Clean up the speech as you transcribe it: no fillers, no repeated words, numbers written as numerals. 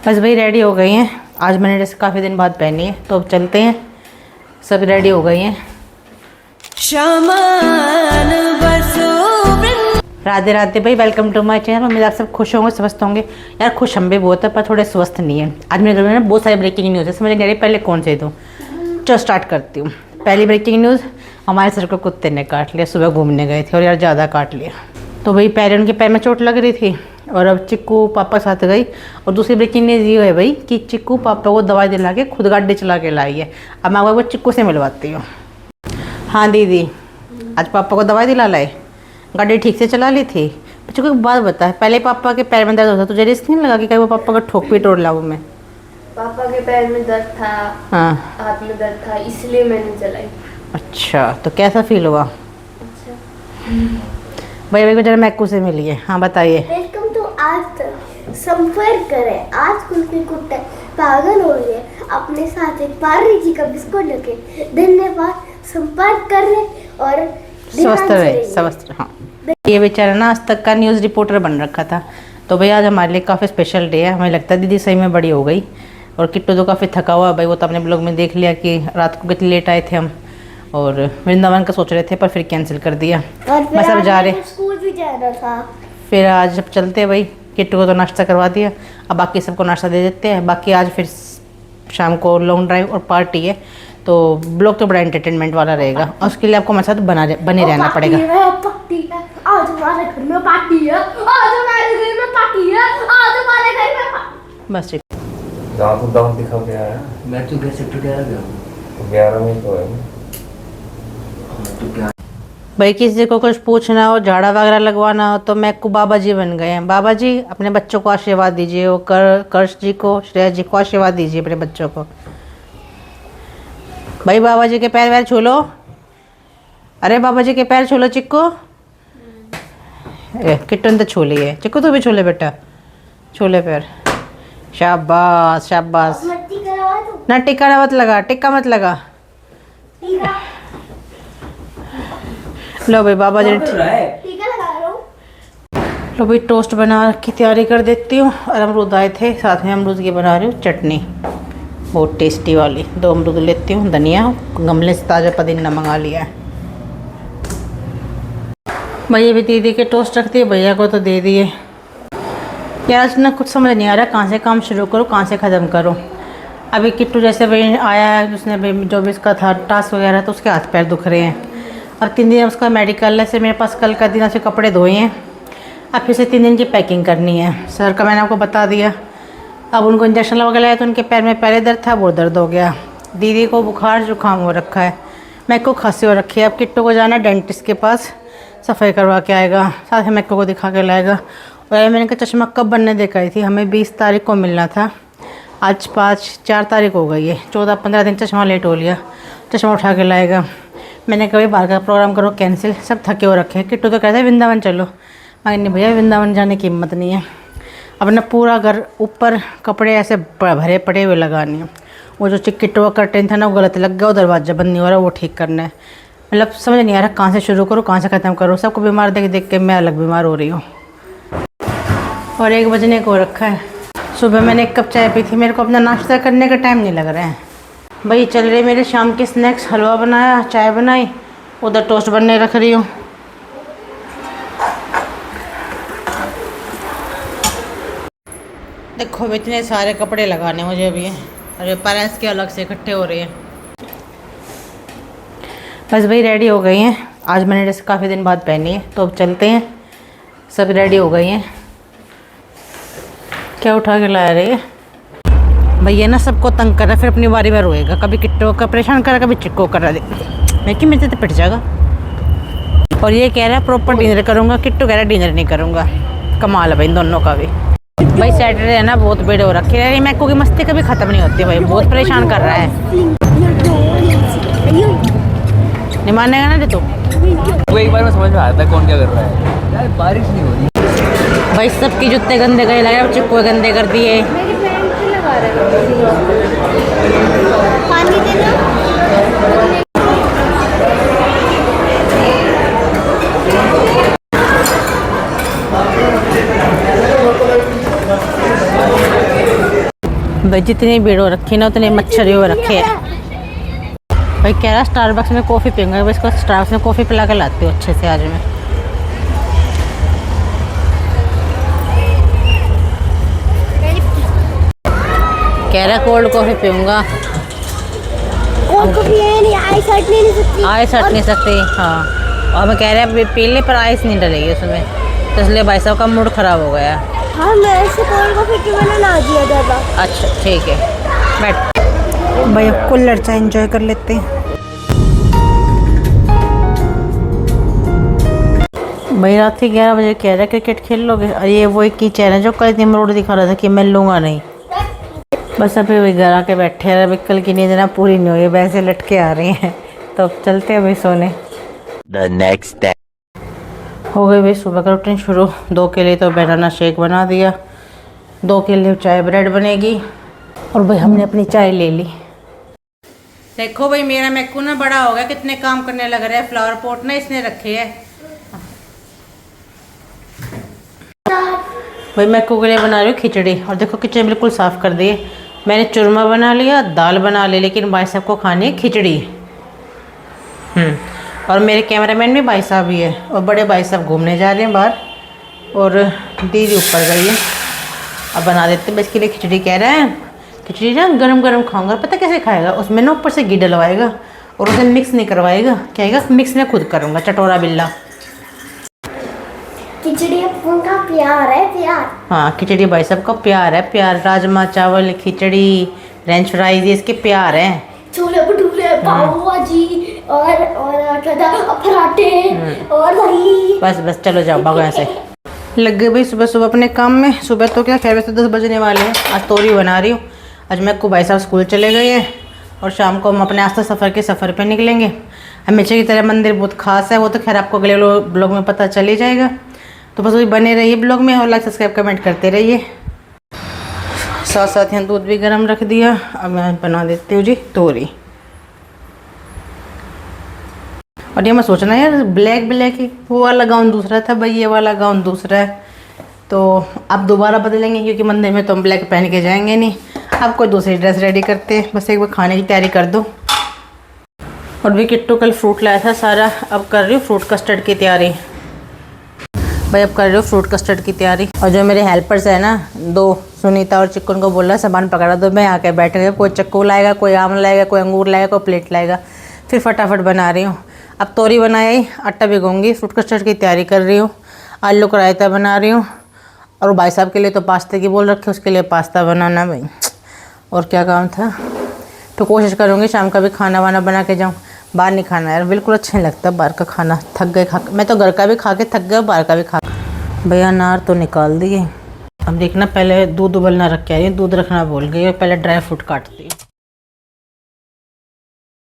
बस भाई रेडी हो गई हैं। आज मैंने ड्रेस काफ़ी दिन बाद पहनी है, तो अब चलते हैं। सब रेडी हो गई हैं। राधे राधे भाई, वेलकम टू माय चैनल। उम्मीद आप सब खुश होंगे, स्वस्थ होंगे। यार खुश हम भी बहुत है, पर थोड़े स्वस्थ नहीं है। आज मेरे घर में ना बहुत सारी ब्रेकिंग न्यूज़ है, समझ नहीं आ रही पहले कौन से दूँ। चलो स्टार्ट करती हूँ। पहली ब्रेकिंग न्यूज़, हमारे सर को कुत्ते ने काट लिया। सुबह घूमने गए थे और यार ज़्यादा काट लिया, तो भाई उनके पैर में चोट लग रही थी और अब चिक्कू पापा साथ गई। और दूसरी ब्रेकिंग न्यूज़ ये है भाई कि चिक्कू पापा को दवाई दिला के खुद गाड़ी चला के लाई है। अब मैं आपको चिक्कू से मिलवाती हूँ। हाँ दीदी, आज पापा को दवाई दिला लाए, गाड़ी ठीक से चला ली थी। बच्चों को एक बात बता, पहले पापा के पैर में दर्द होता तुझे रिस्क नहीं लगा कि कहीं वो पापा का ठोक भी तोड़ लाऊं मैं? पापा के पैर में दर्द था, हाँ हाथ में दर्द था, इसलिए मैंने चलाई। अच्छा, तो कैसा फील हुआ? अच्छा भाई को जरा मैकू से मिलिए। हाँ बताइए। वेलकम टू आज तक। संपर्क करें। आज कुल्फी कुत्ते पागल हो गए, अपने साथ एक पार्ले जी का बिस्कुट लेके। धन्यवाद। संपर्क करें और स्वस्थ रहे, स्वस्थ। हाँ, ये बेचारा ना आज तक का न्यूज़ रिपोर्टर बन रखा था। तो भाई आज हमारे लिए काफ़ी स्पेशल डे है। हमें लगता है दीदी सही में बड़ी हो गई। और किट्टू तो काफ़ी थका हुआ भाई, वो तो अपने ब्लॉग में देख लिया कि रात को कितनी लेट आए थे हम। और वृंदावन का सोच रहे थे पर फिर कैंसिल कर दिया। बस अब जा रहे, स्कूल भी जाना था। फिर आज जब चलते हैं भाई, किट्टू को तो नाश्ता करवा दिया, अब बाकी सबको नाश्ता दे देते हैं। बाकी आज फिर शाम को लॉन्ग ड्राइव और पार्टी है, तो ब्लॉग तो बड़ा एंटरटेनमेंट वाला रहेगा। और उसके लिए आपको हमारे साथ बने रहना पड़ेगा। आज हमारे घर में पार्टी है, आज हमारे घर में पार्टी है, आज हमारे घर में बस ठीक। दांत दिखा के आया। मैं तो कैसे टूट गया 11 में तो है। तो क्या भाई किसी को कुछ पूछना हो, झाड़ा वगैरह लगवाना हो, तो मैं को बाबा जी बन गए हैं। बाबा जी अपने बच्चों को आशीर्वाद दीजिए। वो कर्ष जी को, श्रेया जी को आशीर्वाद दीजिए अपने बच्चों को। भाई बाबा जी के पैर वैर छू लो। अरे बाबा जी के पैर छू लो चिक्कू। किट्टू ने तो छू लिए। चिक्कू तू भी छू ले बेटा, छू ले पैर। शाबाश शाबाश। ना टिक्का मत लगा, टिक्का मत लगा। लो भाई बाबा जी टीका लगा रहा हूं। लो भाई टोस्ट बना की तैयारी कर देती हूँ। और अमरूद आए थे, साथ में अमरूद की बना रही हूँ चटनी, बहुत टेस्टी वाली। 2 अमरूद लेती हूँ, धनिया, गमले से ताज़ा पुदीना मंगा लिया है। भैया भी दीदी के टोस्ट रखती है, भैया को तो दे दिए। यार आज ना कुछ समझ नहीं आ रहा कहाँ से काम शुरू करूँ, कहाँ से ख़त्म करूँ। अभी किट्टू जैसे भाई आया है, उसने भाई जो भी इसका था टास्क वगैरह, तो उसके हाथ पैर दुख रहे हैं। और 3 दिन उसका मेडिकल है, से मेरे पास कल का दिन ऐसे कपड़े धोए हैं। अब फिर से 3 दिन की पैकिंग करनी है। सर का मैंने आपको बता दिया। अब उनको इंजेक्शन लगा के लाया तो उनके पैर में पहले दर्द था, वो दर्द हो गया। दीदी को बुखार जुकाम हो रखा है, मैं को खांसी हो रखी है। अब किट्टू को जाना डेंटिस्ट के पास, सफाई करवा के आएगा, साथ ही मैको को दिखा के लाएगा। और मैंने कहा चश्मा कब बनने देखा थी, हमें 20 तारीख को मिलना था, आज 4 तारीख हो गई है। 14-15 दिन चश्मा लेट हो लिया। चश्मा उठा के लाएगा। मैंने कभी बाहर का प्रोग्राम करो कैंसिल, सब थके हो रखे हैं। किट्टू तो कहते हैं वृंदावन चलो, मगर नहीं भैया वृंदावन जाने की हिम्मत नहीं है। अपना पूरा घर ऊपर कपड़े ऐसे भरे पड़े हुए लगाने हैं। वो जो किट्टू का कर्टेन था ना, वो गलत लग गया, वो दरवाजा बंद नहीं हो रहा, वो ठीक करना है। मतलब समझ नहीं आ रहा कहाँ से शुरू करूँ, कहाँ से ख़त्म करूँ। सबको बीमार देख देख के मैं अलग बीमार हो रही हूँ। और 1 बजने को रखा है। सुबह मैंने 1 कप चाय पी थी, मेरे को अपना नाश्ता करने का टाइम नहीं लग रहा है। भाई चल रहे मेरे शाम के स्नैक्स, हलवा बनाया, चाय बनाई, उधर टोस्ट बनने रख रही हूँ। देखो इतने सारे कपड़े लगाने मुझे अभी हैं, अरे प्रेस के अलग से इकट्ठे हो रहे हैं। बस भाई रेडी हो गई हैं। आज मैंने ड्रेस काफ़ी दिन बाद पहनी है, तो अब चलते हैं। सब रेडी हो गई हैं। क्या उठा के लाया रही है भैया ना, सबको तंग कर रहा है, फिर अपनी बारी में रोएगा। कभी किट्टू का परेशान कर रहा, कभी चिक्को कर रहा। मैं कि मेरे से तो पिट जाएगा। और ये कह रहा है प्रॉपर डिनर करूँगा, किट्टू कह रहा है डिनर नहीं करूँगा। कमाल है भाई दोनों का भी। भाई सैटरडे है ना, बहुत भीड़ हो रखी है। मैको की मस्ती कभी ख़त्म नहीं होती भाई, बहुत परेशान कर रहा है। नहीं मानेगा ना तू। वो एक बार में समझ में आता है कौन क्या कर रहा है। यार बारिश नहीं हो रही भाई, सबके जूते गंदे कर लाए, चिक्को गंदे कर दिए। मेरी पैंट से लगा रहे हो। पानी देना। भाई जितनी भीड़ हो रखी ना उतने मच्छर ही हो रखे हैं। भाई कह रहा स्टारबक्स में कॉफ़ी पीऊँगा, बस इसको स्टारबक्स में कॉफ़ी पिला के लाती हूँ अच्छे से आज मैं। कह रहा कोल्ड कॉफ़ी पीऊँगा। कोल्ड कॉफी है नहीं, आइस हट नहीं सकती। आइस हट नहीं सकती, हाँ। और मैं कह रहा है पी ले पर आइस नहीं डलेगी उसमें, तो इसलिए भाई साहब का मूड ख़राब हो गया। हाँ, मैं ऐसे कोल्ड कॉफी की मैंने ना दिया ज़्यादा। अच्छा ठीक है, बैठ भाई। अब कुल्हड़ चाय एंजॉय कर लेते हैं। भाई रात के 11 बजे कह रहा है क्रिकेट खेल लोगे, और ये वो एक की चैन है जो कल निमरोड दिखा रहा था कि मैं लूँगा नहीं। बस अभी वही घर आके बैठे हैं। अभी कल की नींद ना पूरी नहीं हुई, वैसे लटके आ रही हैं। तो अब चलते हैं भाई सोने। The next day. हो गई भाई सुबह का रूटीन शुरू। 2 के लिए तो बनाना शेक बना दिया, 2 के लिए चाय ब्रेड बनेगी, और भाई हमने अपनी चाय ले ली। देखो भाई मेरा मैक्कू ना बड़ा हो गया, कितने काम करने लग रहा है। फ्लावर पॉट ना इसने रखे है। भाई मैक्कू के लिए बना रही हूँ खिचड़ी, और देखो किचन बिल्कुल साफ़ कर दी है। मैंने चूरमा बना लिया, दाल बना ली, लेकिन भाई साहब को खानी है खिचड़ी। और मेरे कैमरामैन भी भाई साहब ही है, और बड़े भाई साहब घूमने जा रहे हैं बाहर, और दीदी ऊपर गई है। अब बना देते हैं इसके लिए खिचड़ी। कह रहा है खिचड़ी ना गरम गरम खाऊंगा। पता कैसे खाएगा, उसमें ना ऊपर से घी डलवाएगा और उसे मिक्स नहीं करवाएगा, कहेगा मिक्स मैं खुद करूँगा, चटोरा बिल्ला। खिचड़ी उनका प्यार है, प्यार। हाँ खिचड़ी भाई साहब का प्यार है, प्यार। राजमा चावल, खिचड़ी, फ्रेंच फ्राइज, ये इसके प्यार हैं। छोले भटूरे, पाव भाजी और क्या था, पराठे और दही। बस बस चलो जाओ भागो यहाँ से। लग गए भाई सुबह सुबह अपने काम में। सुबह तो क्या खैर वैसे 10 बजने वाले हैं। आज तोरी बना रही हूँ। आज मैं को भाई साहब स्कूल चले गए हैं, और शाम को हम अपने आस्था सफ़र पे निकलेंगे। हमेशा की तरह मंदिर बहुत खास है, वो तो खैर आपको अगले ब्लॉग में पता चल ही जाएगा। तो बस वही बने रहिए ब्लॉग में, और लाइक सब्सक्राइब कमेंट करते रहिए। साथ साथ यहाँ दूध भी गर्म रख दिया। अब मैं बना देती हूँ जी तोरी। और ये मैं सोचना यार ब्लैक ब्लैक ही, वो वाला गाउन दूसरा था भाई, ये वाला गाउन दूसरा है। तो अब दोबारा बदलेंगे, क्योंकि मंदिर में तो हम ब्लैक पहन के जाएंगे नहीं। अब कोई दूसरी ड्रेस रेडी करते हैं, बस एक बार खाने की तैयारी कर दो। और भी किट्टू कल फ्रूट लाया था सारा। अब कर रही हूँ फ्रूट कस्टर्ड की तैयारी भाई। अब कर रही हूँ फ्रूट कस्टर्ड की तैयारी। और जो मेरे हेल्पर्स है ना 2, सुनीता और चिकन को बोल रहा है सामान पकड़ा दो। मैं आके बैठ गया, कोई चक्कू लाएगा, कोई आम लाएगा, कोई अंगूर लाएगा, कोई प्लेट लाएगा। फिर फटाफट बना रही हूँ। अब तोरी बनाया ही, आटा भिगोंगी, फ्रूट कस्टर्ड की तैयारी कर रही हूँ। आलू का रायता बना रही हूँ, और भाई साहब के लिए तो पास्ते की बोल रखे, उसके लिए पास्ता बनाना भाई। और क्या काम था, तो कोशिश करूँगी शाम का भी खाना वाना बना के जाऊँ। बाहर नहीं खाना यार, बिल्कुल अच्छा नहीं लगता बाहर का खाना। थक गए खा के, मैं तो घर का भी खा के थक गया, बाहर का भी खा। भैया अनार तो निकाल दिए। अब देखना पहले दूध उबलना रख के आई, दूध रखना भूल गई, और पहले ड्राई फ्रूट काटती हूँ।